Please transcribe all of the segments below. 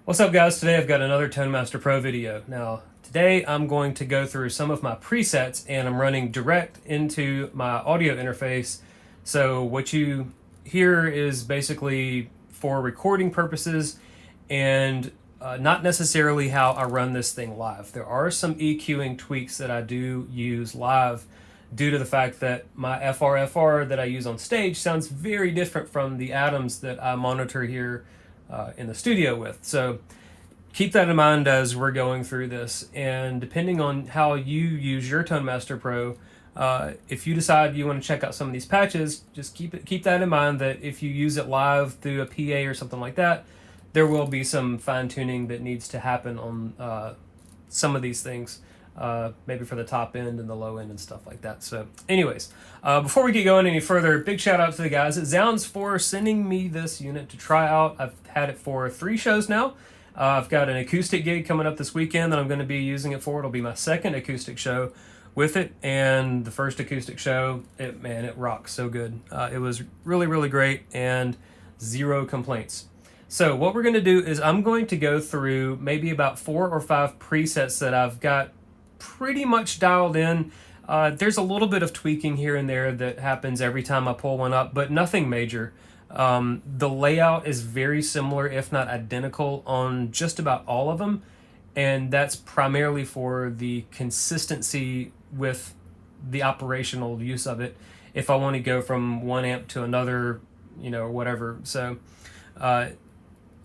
What's up, guys? Today I've got another Tonemaster Pro video. Now, today I'm going to go through some of my presets and I'm running direct into my audio interface. So what you hear is basically for recording purposes and not necessarily how I run this thing live. There are some EQing tweaks that I do use live due to the fact that my FR that I use on stage sounds very different from the atoms that I monitor here in the studio with. So keep that in mind as we're going through this. And depending on how you use your Tonemaster Pro, if you decide you want to check out some of these patches, just keep that in mind that if you use it live through a PA or something like that, there will be some fine tuning that needs to happen on some of these things. Maybe for the top end and the low end and stuff like that. So anyways, before we get going any further, big shout out to the guys at Zounds for sending me this unit to try out. I've had it for 3 shows now. I've got an acoustic gig coming up this weekend that I'm going to be using it for. It'll be my second acoustic show with it, and the first acoustic show, it rocks so good. It was really great and 0 complaints. So what we're going to do is I'm going to go through maybe about 4 or 5 presets that I've got pretty much dialed in. There's a little bit of tweaking here and there that happens every time I pull one up, but nothing major. The layout is very similar, if not identical, on just about all of them, and that's primarily for the consistency with the operational use of it. If I want to go from one amp to another, or whatever. So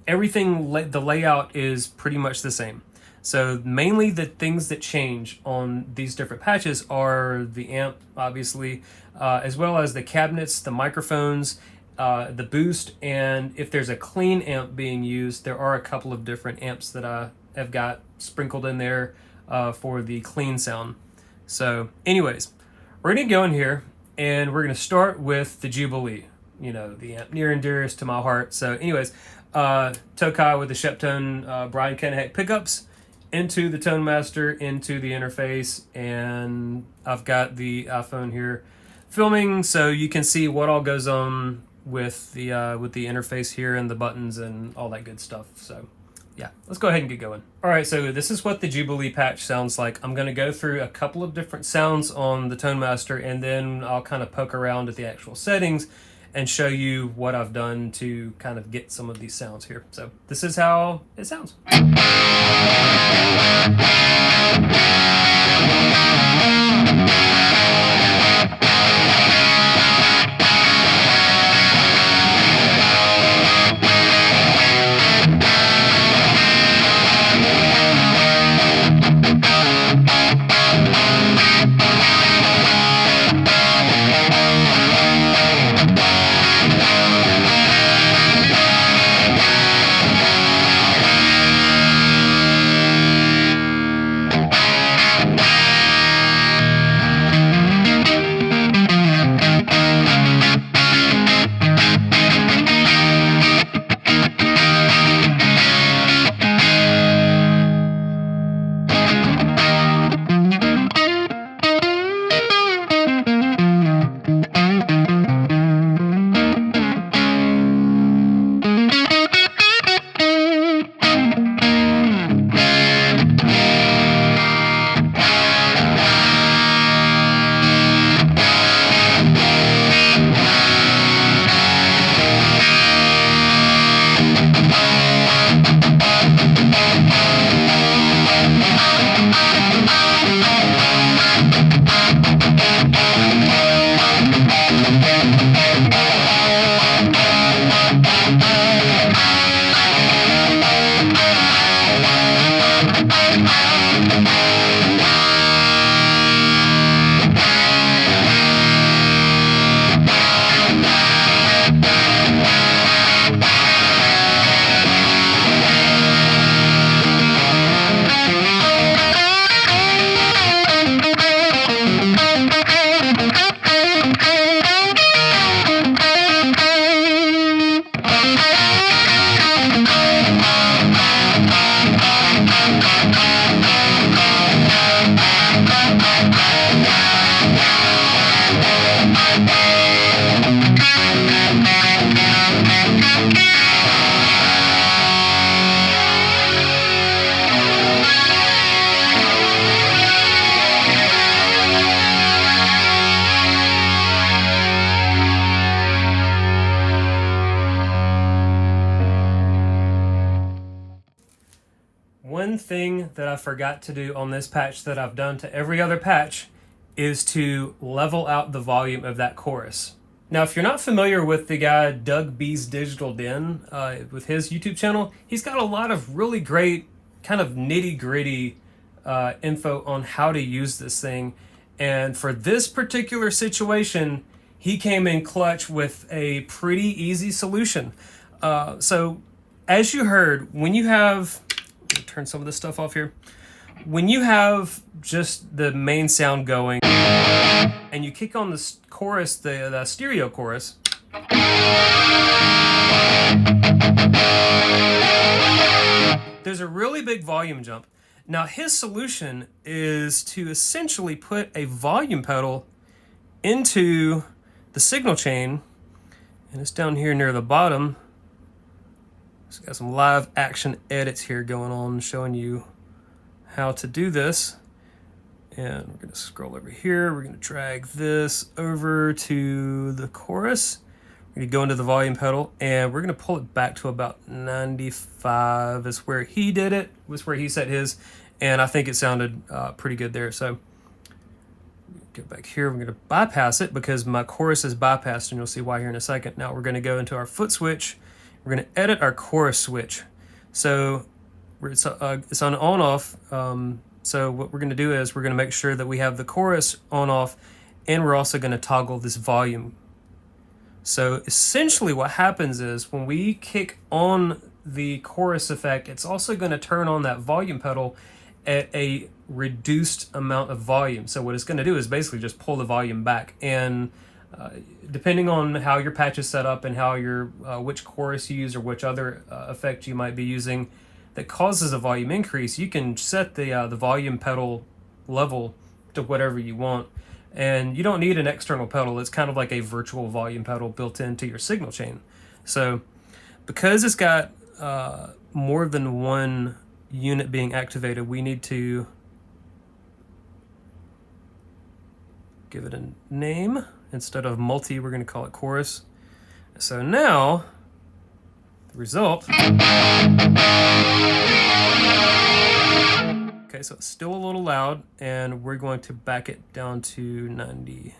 everything, the layout is pretty much the same. So mainly the things that change on these different patches are the amp, obviously, as well as the cabinets, the microphones, the boost, and if there's a clean amp being used, there are a couple of different amps that I have got sprinkled in there for the clean sound. So anyways, we're going to go in here and we're going to start with the Jubilee, the amp near and dearest to my heart. So anyways, Tokai with the Sheptone Brian Kenneheck pickups into the Tonemaster, into the interface, and I've got the iPhone here filming so you can see what all goes on with the interface here and the buttons and all that good stuff. So yeah, let's go ahead and get going. All right, so this is what the Jubilee patch sounds like. I'm going to go through a couple of different sounds on the Tonemaster, and then I'll kind of poke around at the actual settings and show you what I've done to kind of get some of these sounds here. So this is how it sounds. one thing that I forgot to do on this patch that I've done to every other patch is to level out the volume of that chorus. Now, if you're not familiar with the guy Doug B's Digital Den, with his YouTube channel, he's got a lot of really great kind of nitty-gritty info on how to use this thing. And for this particular situation, he came in clutch with a pretty easy solution. So as you heard, when you have, let me turn some of this stuff off here. When you have just the main sound going and you kick on the chorus, the stereo chorus, there's a really big volume jump. Now his solution is to essentially put a volume pedal into the signal chain, and it's down here near the bottom. It's got some live action edits here going on showing you how to do this. And we're gonna scroll over here. We're gonna drag this over to the chorus. We're gonna go into the volume pedal and we're gonna pull it back to about 95 is where he did it, was where he set his. And I think it sounded pretty good there. So get back here, we're gonna bypass it because my chorus is bypassed, and you'll see why here in a second. Now we're gonna go into our foot switch. We're gonna edit our chorus switch. So it's on on-off. So what we're gonna do is we're gonna make sure that we have the chorus on-off, and we're also gonna toggle this volume. So essentially what happens is when we kick on the chorus effect, it's also gonna turn on that volume pedal at a reduced amount of volume. So what it's gonna do is basically just pull the volume back. And depending on how your patch is set up and how your which chorus you use or which other effect you might be using that causes a volume increase, you can set the volume pedal level to whatever you want. And you don't need an external pedal. It's kind of like a virtual volume pedal built into your signal chain. So because it's got more than one unit being activated, we need to give it a name. Instead of multi, we're going to call it chorus. So now, the result. Okay, so it's still a little loud, and we're going to back it down to 90.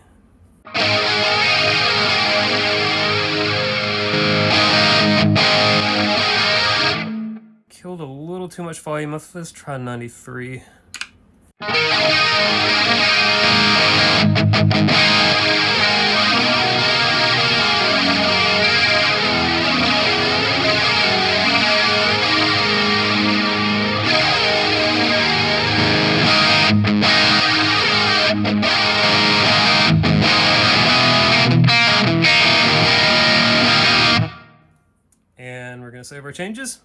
Killed a little too much volume. Let's try 93. And we're going to save our changes.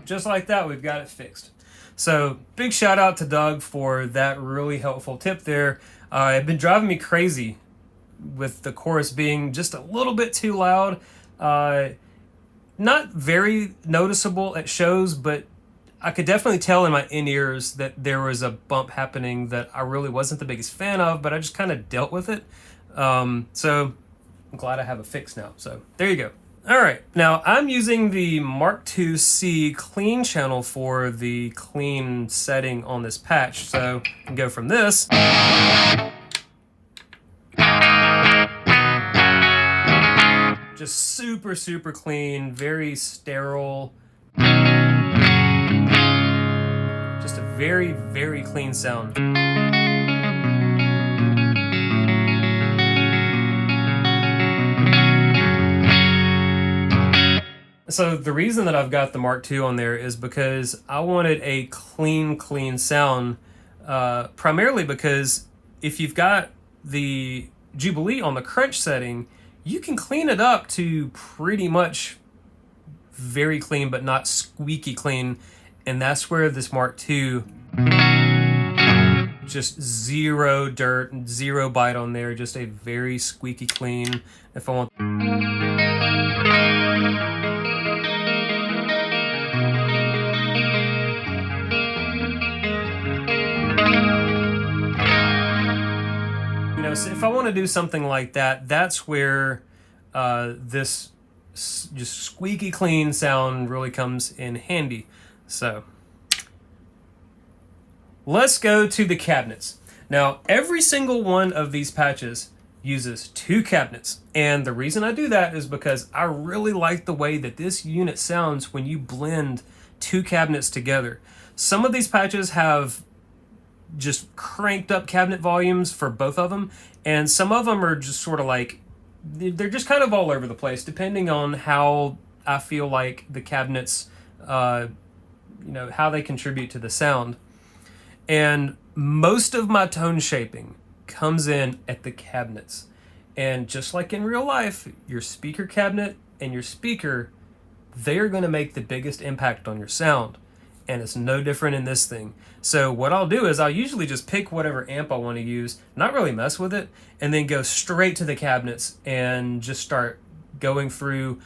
Just like that, we've got it fixed. So big shout out to Doug for that really helpful tip there. It's been driving me crazy with the chorus being just a little bit too loud. Not very noticeable at shows, but I could definitely tell in my in-ears that there was a bump happening that I really wasn't the biggest fan of, but I just kind of dealt with it. So I'm glad I have a fix now. So there you go. All right, now I'm using the Mark IIC clean channel for the clean setting on this patch. So I can go from this. Just super, super clean, very sterile. Just a very, very clean sound. So the reason that I've got the Mark II on there is because I wanted a clean, clean sound, primarily because if you've got the Jubilee on the crunch setting, you can clean it up to pretty much very clean, but not squeaky clean. And that's where this Mark II, just zero dirt, zero bite on there, just a very squeaky clean. If I want... So if I want to do something like that, that's where this just squeaky clean sound really comes in handy. So let's go to the cabinets. Now, every single one of these patches uses 2 cabinets. And the reason I do that is because I really like the way that this unit sounds when you blend 2 cabinets together. Some of these patches have just cranked up cabinet volumes for both of them, and some of them are just sort of like, they're just kind of all over the place depending on how I feel like the cabinets, how they contribute to the sound. And most of my tone shaping comes in at the cabinets. And just like in real life, your speaker cabinet and your speaker, they're going to make the biggest impact on your sound. And it's no different in this thing. So what I'll do is I'll usually just pick whatever amp I want to use, not really mess with it, and then go straight to the cabinets and just start going through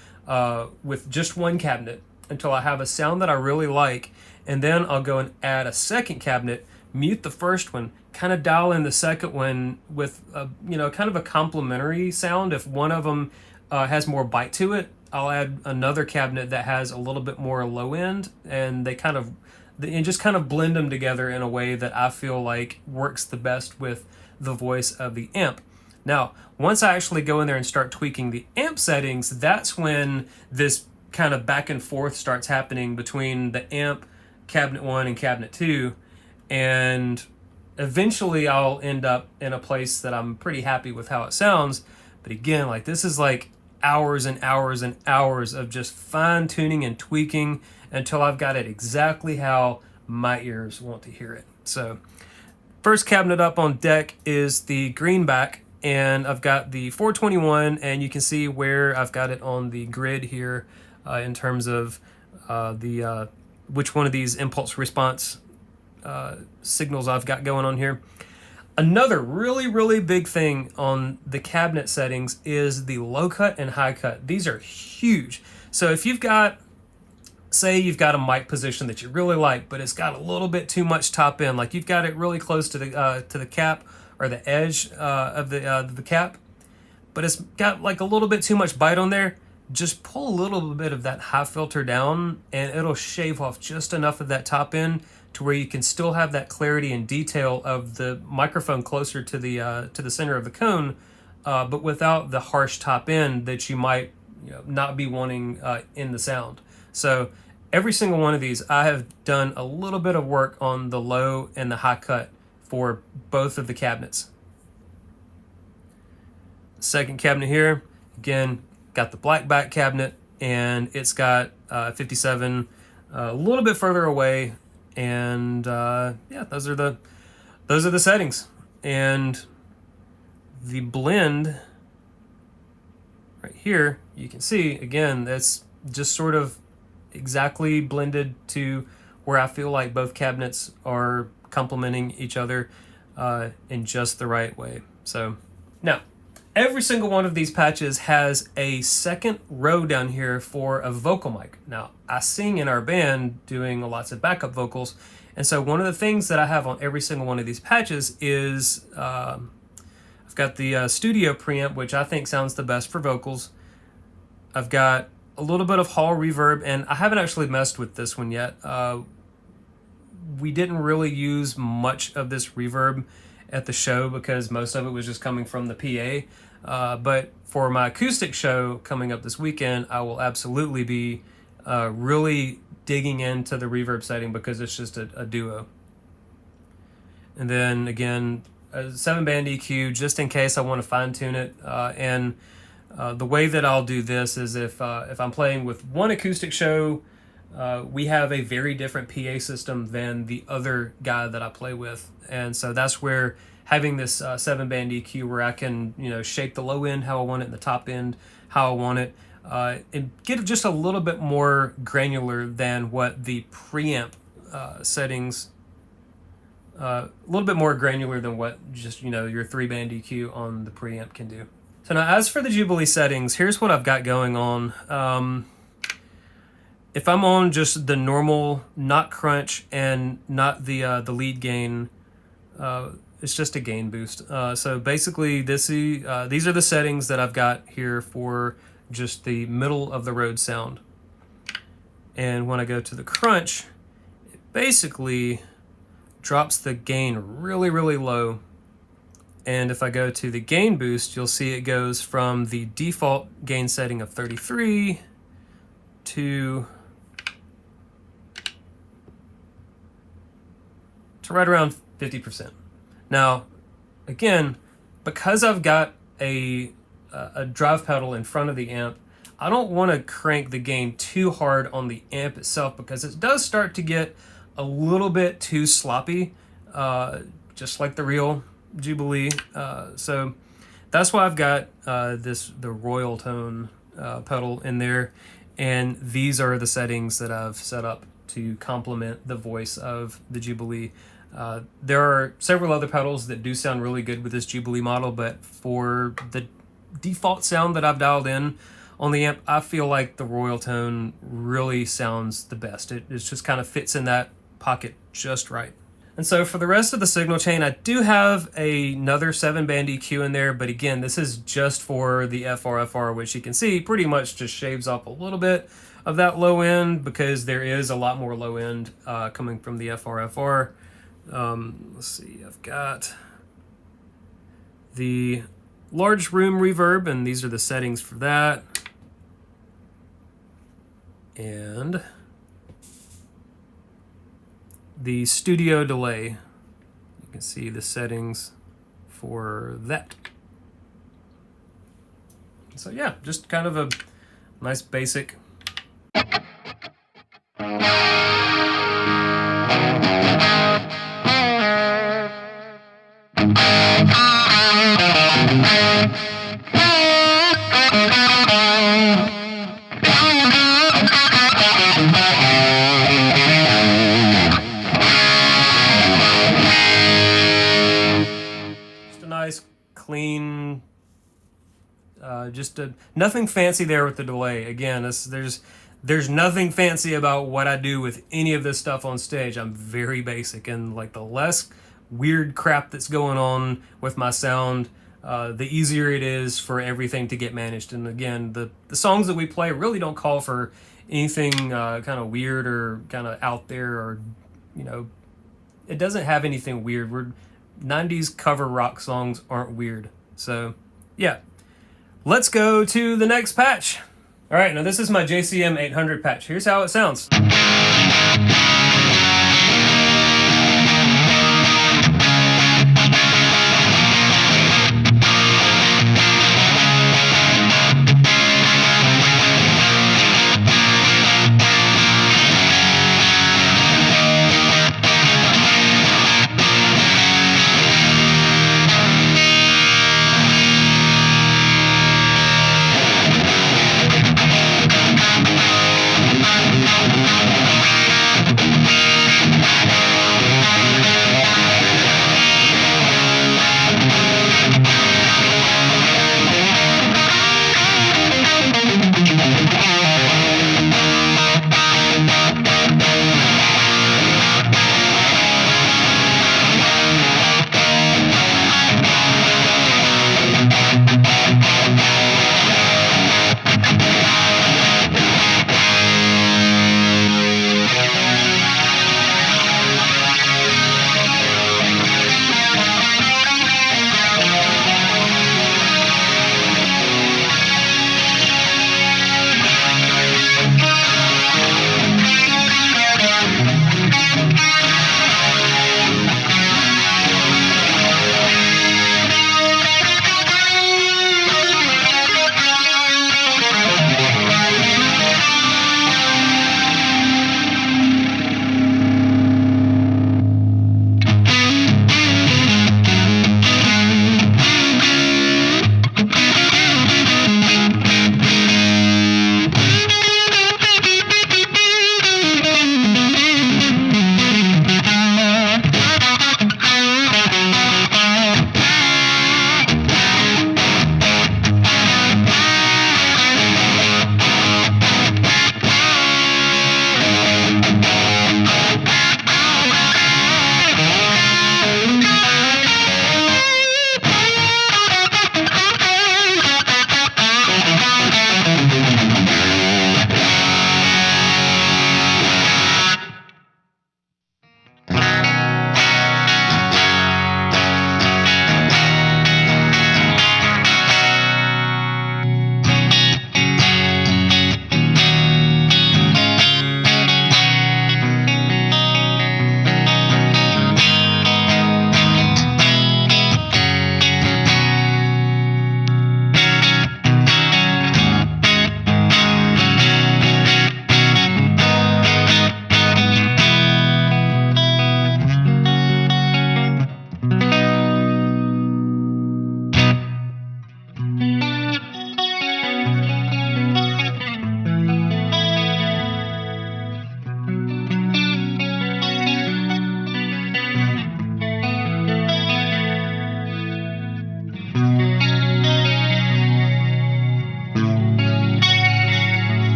with just one cabinet until I have a sound that I really like. And then I'll go and add a second cabinet, mute the first one, kind of dial in the second one with kind of a complementary sound. If one of them has more bite to it, I'll add another cabinet that has a little bit more low end, and they just kind of blend them together in a way that I feel like works the best with the voice of the amp. Now, once I actually go in there and start tweaking the amp settings, that's when this kind of back and forth starts happening between the amp, cabinet 1 and cabinet 2, and eventually I'll end up in a place that I'm pretty happy with how it sounds. But again, like, this is like hours and hours and hours of just fine tuning and tweaking until I've got it exactly how my ears want to hear it. So first cabinet up on deck is the greenback, and I've got the 421, and you can see where I've got it on the grid here in terms of which one of these impulse response signals I've got going on here. Another really, really big thing on the cabinet settings is the low cut and high cut. These are huge. So if you've got, say you've got a mic position that you really like, but it's got a little bit too much top end, like you've got it really close to the cap or the edge of the cap, but it's got like a little bit too much bite on there, just pull a little bit of that high filter down and it'll shave off just enough of that top end to where you can still have that clarity and detail of the microphone closer to the center of the cone, but without the harsh top end that you might not be wanting in the sound. So every single one of these, I have done a little bit of work on the low and the high cut for both of the cabinets. Second cabinet here, again, got the black back cabinet, and it's got 57 a little bit further away. And those are the settings. And the blend right here, you can see again, that's just sort of exactly blended to where I feel like both cabinets are complementing each other in just the right way. So now, every single one of these patches has a second row down here for a vocal mic. Now, I sing in our band doing lots of backup vocals, and so one of the things that I have on every single one of these patches is I've got the studio preamp, which I think sounds the best for vocals. I've got a little bit of hall reverb, and I haven't actually messed with this one yet. We didn't really use much of this reverb at the show because most of it was just coming from the PA. But for my acoustic show coming up this weekend, I will absolutely be really digging into the reverb setting because it's just a duo. And then again, a 7-band EQ just in case I want to fine tune it. And the way that I'll do this is if I'm playing with one acoustic show, we have a very different PA system than the other guy that I play with. And so that's where having this 7-band EQ where I can shape the low end how I want it and the top end how I want it, and get just a little bit more granular than what the preamp settings, a little bit more granular than what just your 3-band EQ on the preamp can do. So now as for the Jubilee settings, here's what I've got going on. If I'm on just the normal, not crunch and not the lead gain, it's just a gain boost. So basically, these are the settings that I've got here for just the middle of the road sound. And when I go to the crunch, basically drops the gain really, really low. And if I go to the gain boost, you'll see it goes from the default gain setting of 33 to right around 50%. Now, again, because I've got a drive pedal in front of the amp, I don't want to crank the gain too hard on the amp itself because it does start to get a little bit too sloppy, just like the real Jubilee. So that's why I've got the Royal Tone pedal in there, and these are the settings that I've set up to complement the voice of the Jubilee. There are several other pedals that do sound really good with this Jubilee model, but for the default sound that I've dialed in on the amp, I feel like the Royal Tone really sounds the best. It just kind of fits in that pocket just right. And so for the rest of the signal chain, I do have another 7-band EQ in there, but again, this is just for the FR, which you can see pretty much just shaves off a little bit of that low end because there is a lot more low end coming from the FR. Let's see, I've got the large room reverb, and these are the settings for that. And the studio delay, you can see the settings for that. So yeah, just kind of a nice basic. Clean, nothing fancy there with the delay. Again, there's nothing fancy about what I do with any of this stuff on stage. I'm very basic, and like the less weird crap that's going on with my sound, the easier it is for everything to get managed. And again, the songs that we play really don't call for anything kind of weird or kind of out there, or it doesn't have anything weird. 90s cover rock songs aren't weird. So yeah, let's go to the next patch. All right, now this is my JCM 800 patch. Here's how it sounds.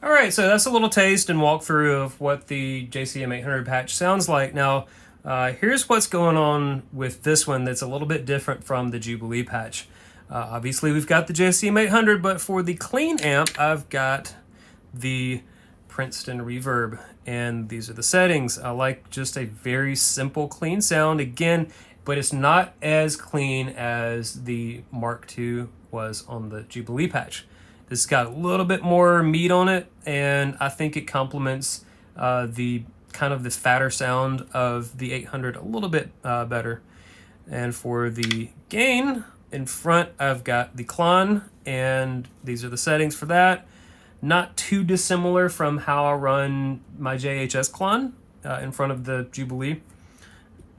All right, so that's a little taste and walkthrough of what the JCM 800 patch sounds like. Now, here's what's going on with this one that's a little bit different from the Jubilee patch. Obviously, we've got the JCM 800, but for the clean amp, I've got the Princeton Reverb, and these are the settings. I like just a very simple, clean sound, again, but it's not as clean as the Mark II was on the Jubilee patch. This has got a little bit more meat on it, and I think it complements the kind of this fatter sound of the 800 a little bit better. And for the gain in front, I've got the Klon, and these are the settings for that. Not too dissimilar from how I run my JHS Klon in front of the Jubilee.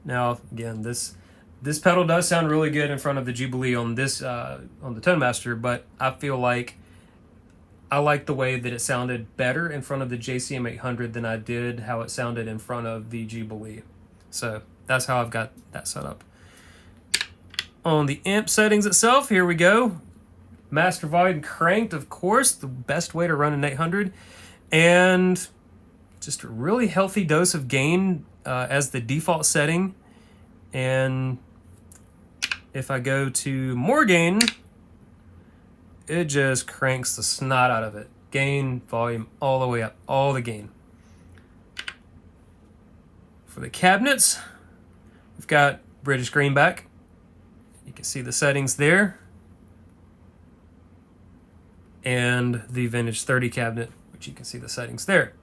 Now, again, this pedal does sound really good in front of the Jubilee on this on the Tonemaster, but I feel like I like the way that it sounded better in front of the JCM 800 than I did how it sounded in front of the Jubilee. So that's how I've got that set up. On the amp settings itself, here we go. Master volume cranked, of course, the best way to run an 800. And just a really healthy dose of gain as the default setting. And if I go to more gain, it just cranks the snot out of it. Gain, volume, all the way up, all the gain. For the cabinets, we've got British Greenback. You can see the settings there. And the Vintage 30 cabinet, which you can see the settings there.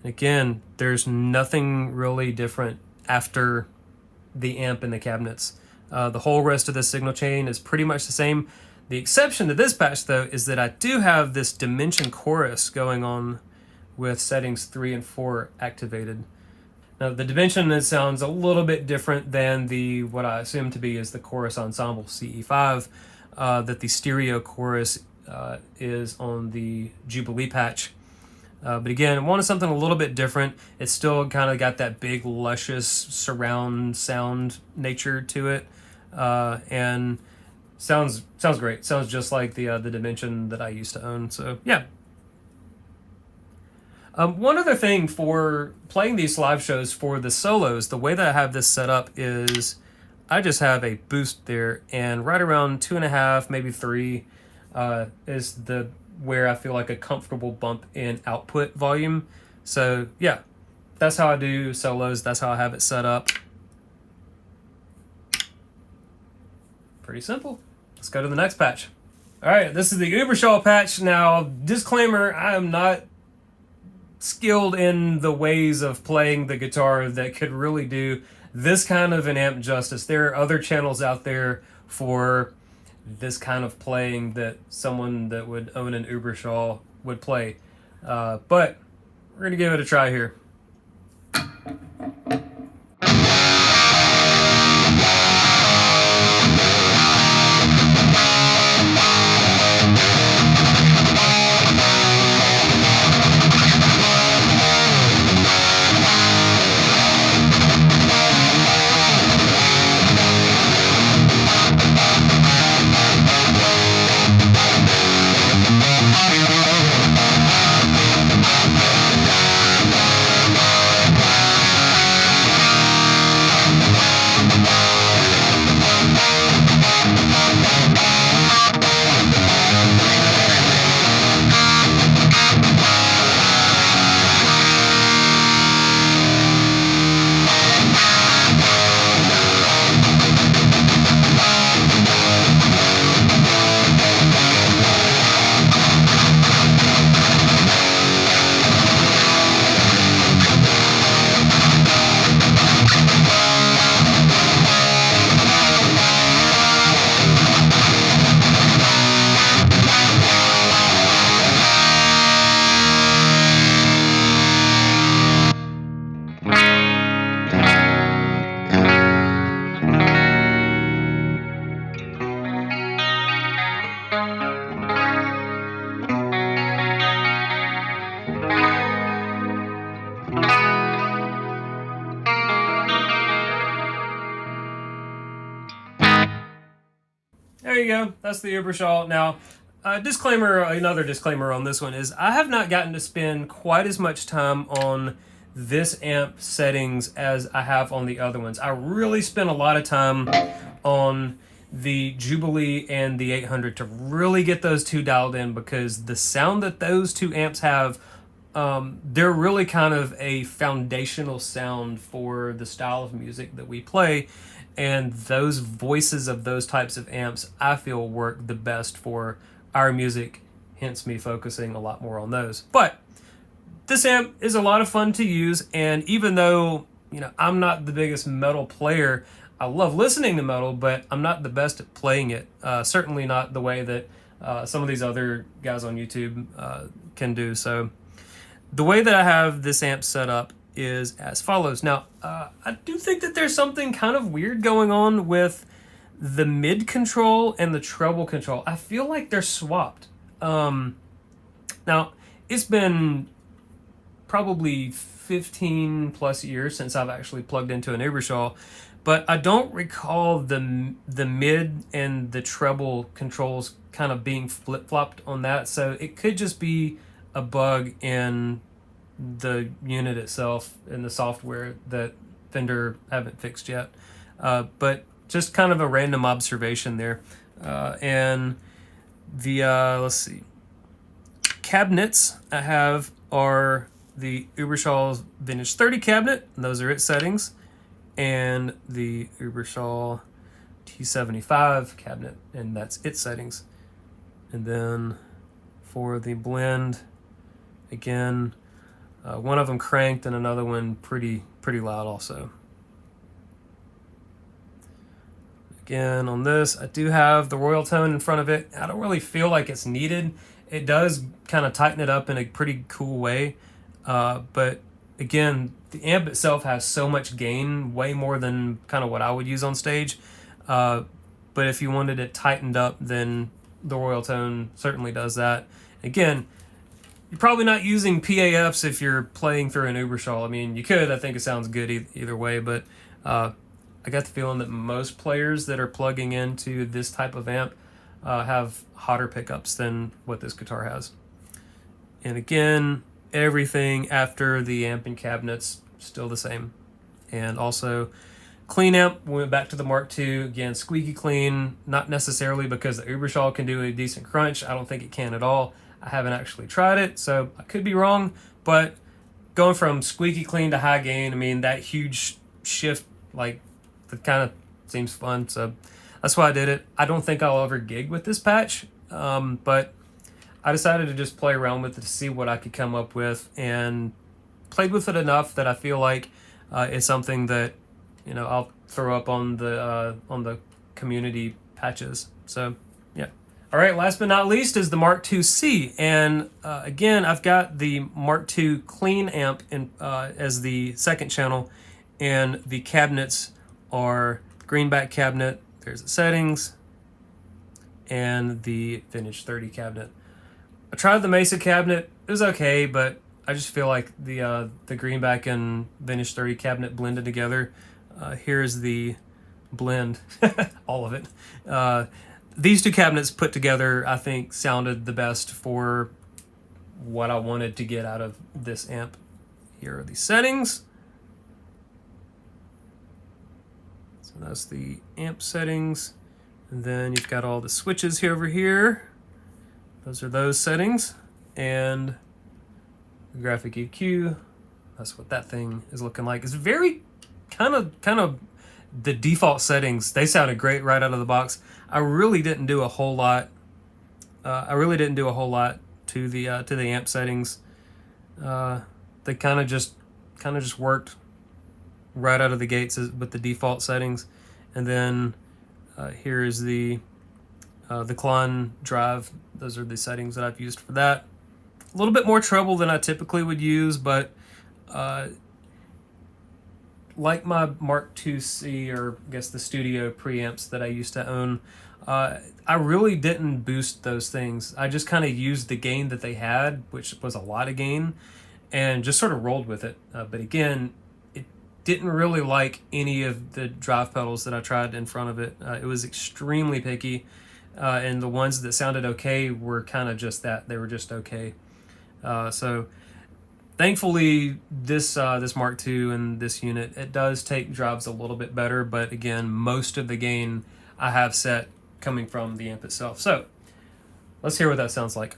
And again, there's nothing really different after the amp and the cabinets. The whole rest of the signal chain is pretty much the same. The exception to this patch, though, is that I do have this Dimension chorus going on with settings 3 and 4 activated. Now, the Dimension, it sounds a little bit different than the what I assume to be is the chorus ensemble CE5 that the stereo chorus is on the Jubilee patch. But again, I wanted something a little bit different. It's still kind of got that big, luscious surround sound nature to it, and sounds great. Sounds just like the Dimension that I used to own. So yeah. One other thing for playing these live shows for the solos, the way that I have this set up is I just have a boost there, and right around 2.5, maybe 3 is the where I feel like a comfortable bump in output volume. So yeah, that's how I do solos. That's how I have it set up. Pretty simple. Let's go to the next patch. All right, this is the Uberschall patch. Now, disclaimer, I am not skilled in the ways of playing the guitar that could really do this kind of an amp justice. There are other channels out there for this kind of playing that someone that would own an Uberschall would play. But we're going to give it a try here. There you go. That's the Uberschall. Now, Another disclaimer on this one is I have not gotten to spend quite as much time on this amp settings as I have on the other ones. I really spent a lot of time on the Jubilee and the 800 to really get those two dialed in, because the sound that those two amps have, they're really kind of a foundational sound for the style of music that we play. And those voices of those types of amps, I feel, work the best for our music, hence me focusing a lot more on those. But this amp is a lot of fun to use, and even though, I'm not the biggest metal player, I love listening to metal, but I'm not the best at playing it. Certainly not the way that some of these other guys on YouTube can do. So the way that I have this amp set up is as follows. Now, I do think that there's something kind of weird going on with the mid control and the treble control. I feel like they're swapped. Now, it's been probably 15 plus years since I've actually plugged into an Uberschall, but I don't recall the mid and the treble controls kind of being flip-flopped on that. So it could just be a bug in the unit itself, in the software that Fender haven't fixed yet. But just kind of a random observation there. And the, let's see, cabinets I have are the Uberschall Vintage 30 cabinet, and those are its settings, and the Uberschall T75 cabinet, and that's its settings. And then for the blend, again, one of them cranked and another one pretty loud also. Again, on this, I do have the Royal Tone in front of it. I don't really feel like it's needed. It does kind of tighten it up in a pretty cool way. But again, the amp itself has so much gain, way more than kind of what I would use on stage. But if you wanted it tightened up, then the Royal Tone certainly does that. Again, you're probably not using PAFs if you're playing through an Uberschall. I mean, you could. I think it sounds good either way, but I got the feeling that most players that are plugging into this type of amp have hotter pickups than what this guitar has. And again, everything after the amp and cabinets still the same. And also, clean amp, we went back to the Mark II. Again, squeaky clean, not necessarily because the Uberschall can do a decent crunch. I don't think it can at all. I haven't actually tried it, so I could be wrong. But going from squeaky clean to high gain, I mean, that huge shift, like, that kind of seems fun. So that's why I did it. I don't think I'll ever gig with this patch, but I decided to just play around with it to see what I could come up with, and played with it enough that I feel like it's something that I'll throw up on the community patches. So yeah. All right. Last but not least is the Mark II-C, and again, I've got the Mark II clean amp in as the second channel, and the cabinets are greenback cabinet. There's the settings, and the Vintage 30 cabinet. I tried the Mesa cabinet. It was okay, but I just feel like the greenback and Vintage 30 cabinet blended together. Here's the blend, all of it. These two cabinets put together, I think, sounded the best for what I wanted to get out of this amp. Here are the settings. So that's the amp settings. And then you've got all the switches here over here. Those are those settings. And the graphic EQ, that's what that thing is looking like. It's very kind of the default settings. They sounded great right out of the box. I really didn't do a whole lot. To the amp settings. They kind of just worked right out of the gates with the default settings. And then here is the Klon drive. Those are the settings that I've used for that. A little bit more treble than I typically would use, but like my Mark II-C, or I guess the studio preamps that I used to own, I really didn't boost those things. I just kind of used the gain that they had, which was a lot of gain, and just sort of rolled with it. But again, it didn't really like any of the drive pedals that I tried in front of it. It was extremely picky. and the ones that sounded okay were kind of just that. They were just okay. So thankfully, this Mark II and this unit, it does take drives a little bit better, but again, most of the gain I have set coming from the amp itself. So let's hear what that sounds like.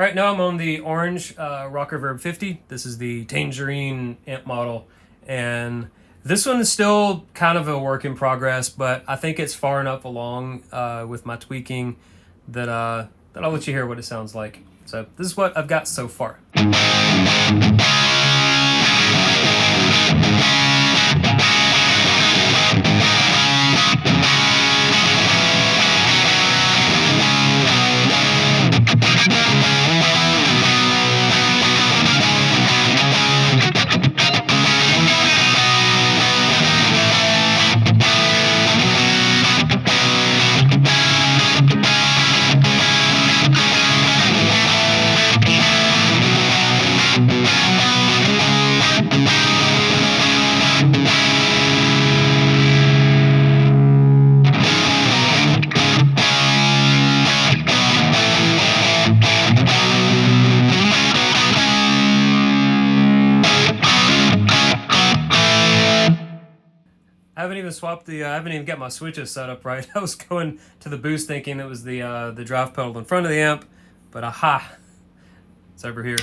All right, now I'm on the orange Rockerverb 50. This is the Tangerine amp model, and this one is still kind of a work in progress, but I think it's far enough along with my tweaking that I'll let you hear what it sounds like. So this is what I've got so far. I haven't even swapped the. I haven't even got my switches set up right. I was going to the boost thinking it was the drive pedal in front of the amp, but aha, it's over here.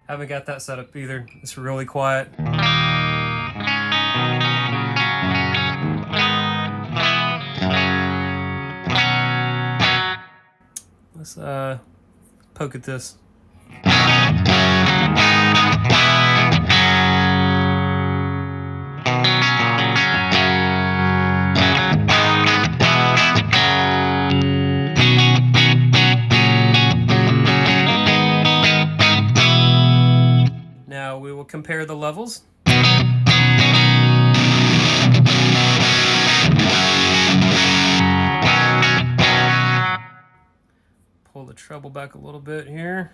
Haven't got that set up either. It's really quiet. Let's poke at this. Now we will compare the levels. Pull the treble back a little bit here.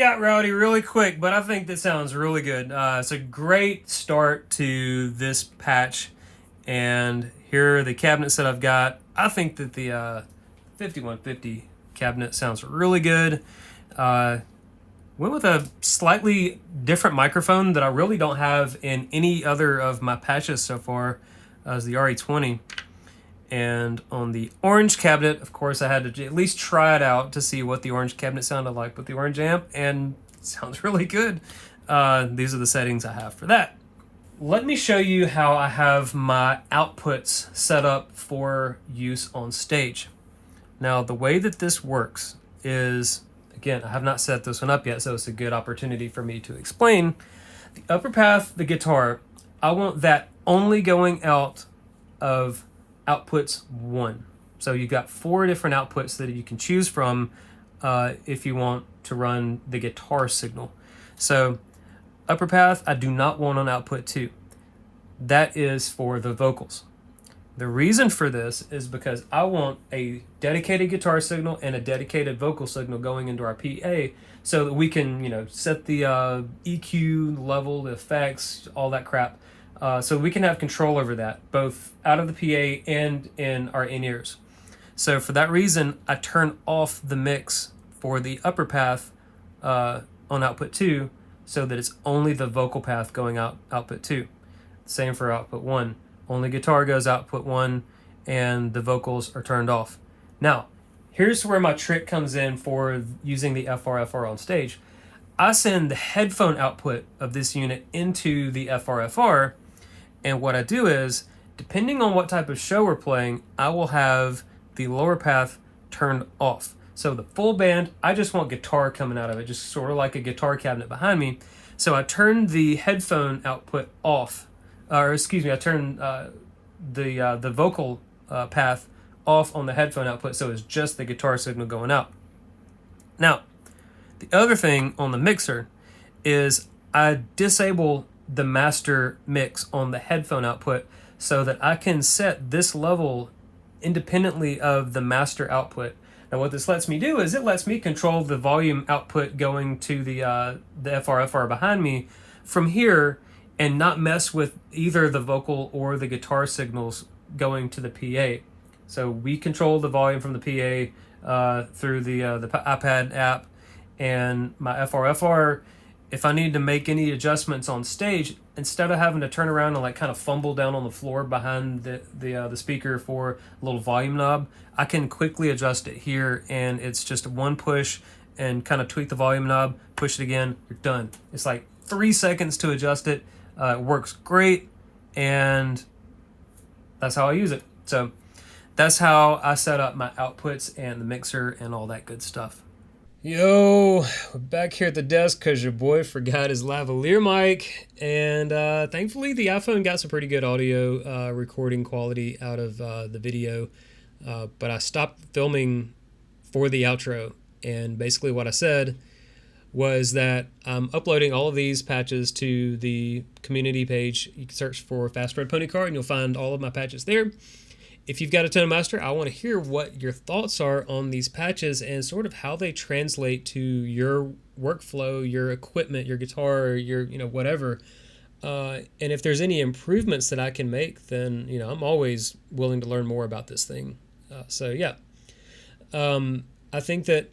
got rowdy really quick, but I think this sounds really good. It's a great start to this patch, and here are the cabinets that I've got. I think that the 5150 cabinet sounds really good. Went with a slightly different microphone that I really don't have in any other of my patches so far, as the RE20. And on the orange cabinet, of course, I had to at least try it out to see what the orange cabinet sounded like with the orange amp, and it sounds really good. These are the settings I have for that. Let me show you how I have my outputs set up for use on stage. Now, the way that this works is, again, I have not set this one up yet, so it's a good opportunity for me to explain. The upper path, the guitar, I want that only going out of outputs 1. So you've got 4 different outputs that you can choose from if you want to run the guitar signal. So upper path, I do not want on output 2. That is for the vocals. The reason for this is because I want a dedicated guitar signal and a dedicated vocal signal going into our PA, so that we can, set the EQ level, the effects, all that crap. So we can have control over that, both out of the PA and in our in-ears. So for that reason, I turn off the mix for the upper path on output 2, so that it's only the vocal path going out output 2. Same for output 1. Only guitar goes output 1, and the vocals are turned off. Now, here's where my trick comes in for using the FRFR on stage. I send the headphone output of this unit into the FRFR, and what I do is, depending on what type of show we're playing, I will have the lower path turned off. So the full band, I just want guitar coming out of it, just sort of like a guitar cabinet behind me. So I turn the headphone output off, I turn the vocal path off on the headphone output, so it's just the guitar signal going out. Now, the other thing on the mixer is I disable the master mix on the headphone output so that I can set this level independently of the master output. Now what this lets me do is it lets me control the volume output going to the FRFR behind me from here, and not mess with either the vocal or the guitar signals going to the PA. So we control the volume from the PA through the iPad app, and my FRFR, if I need to make any adjustments on stage, instead of having to turn around and kind of fumble down on the floor behind the speaker for a little volume knob, I can quickly adjust it here, and it's just one push and kind of tweak the volume knob, push it again, you're done. It's like 3 seconds to adjust it. It works great, and that's how I use it. So that's how I set up my outputs and the mixer and all that good stuff. Yo, we're back here at the desk because your boy forgot his lavalier mic, and thankfully the iPhone got some pretty good audio recording quality out of the video, but I stopped filming for the outro, and basically what I said was that I'm uploading all of these patches to the community page. You can search for Fast Red Pony Car and you'll find all of my patches there. If you've got a Tonemaster, I want to hear what your thoughts are on these patches and sort of how they translate to your workflow, your equipment, your guitar, your whatever. And if there's any improvements that I can make, then I'm always willing to learn more about this thing. So yeah, I think that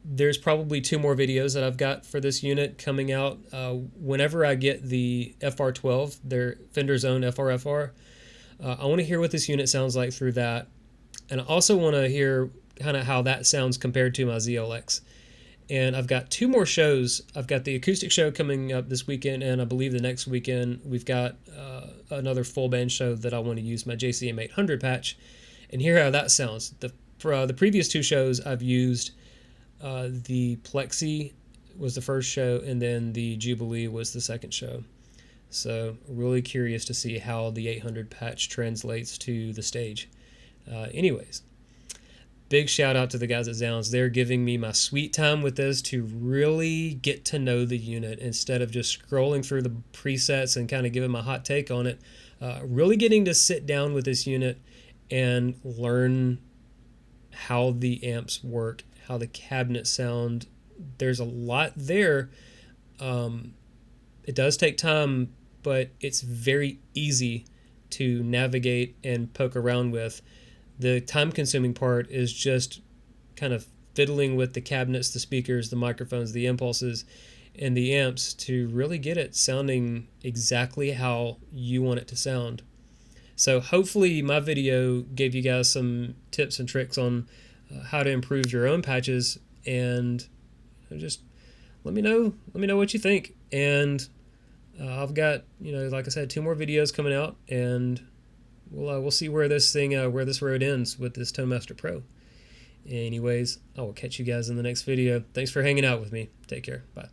there's probably 2 more videos that I've got for this unit coming out. Whenever I get the FR12, their Fender's own FRFR, I want to hear what this unit sounds like through that. And I also want to hear kind of how that sounds compared to my ZLX. And I've got 2 more shows. I've got the acoustic show coming up this weekend, and I believe the next weekend we've got another full band show that I want to use my JCM 800 patch and hear how that sounds. For the previous 2 shows I've used the Plexi was the first show, and then the Jubilee was the second show. So really curious to see how the 800 patch translates to the stage. Anyways, big shout out to the guys at Zounds. They're giving me my sweet time with this to really get to know the unit instead of just scrolling through the presets and kind of giving my hot take on it. Really getting to sit down with this unit and learn how the amps work, how the cabinets sound, there's a lot there. It does take time, but it's very easy to navigate and poke around with. The time-consuming part is just kind of fiddling with the cabinets, the speakers, the microphones, the impulses, and the amps to really get it sounding exactly how you want it to sound. So hopefully my video gave you guys some tips and tricks on how to improve your own patches, and just let me know what you think. And I've got, like I said, 2 more videos coming out, and we'll see where this road ends with this Tonemaster Pro. Anyways, I will catch you guys in the next video. Thanks for hanging out with me. Take care. Bye.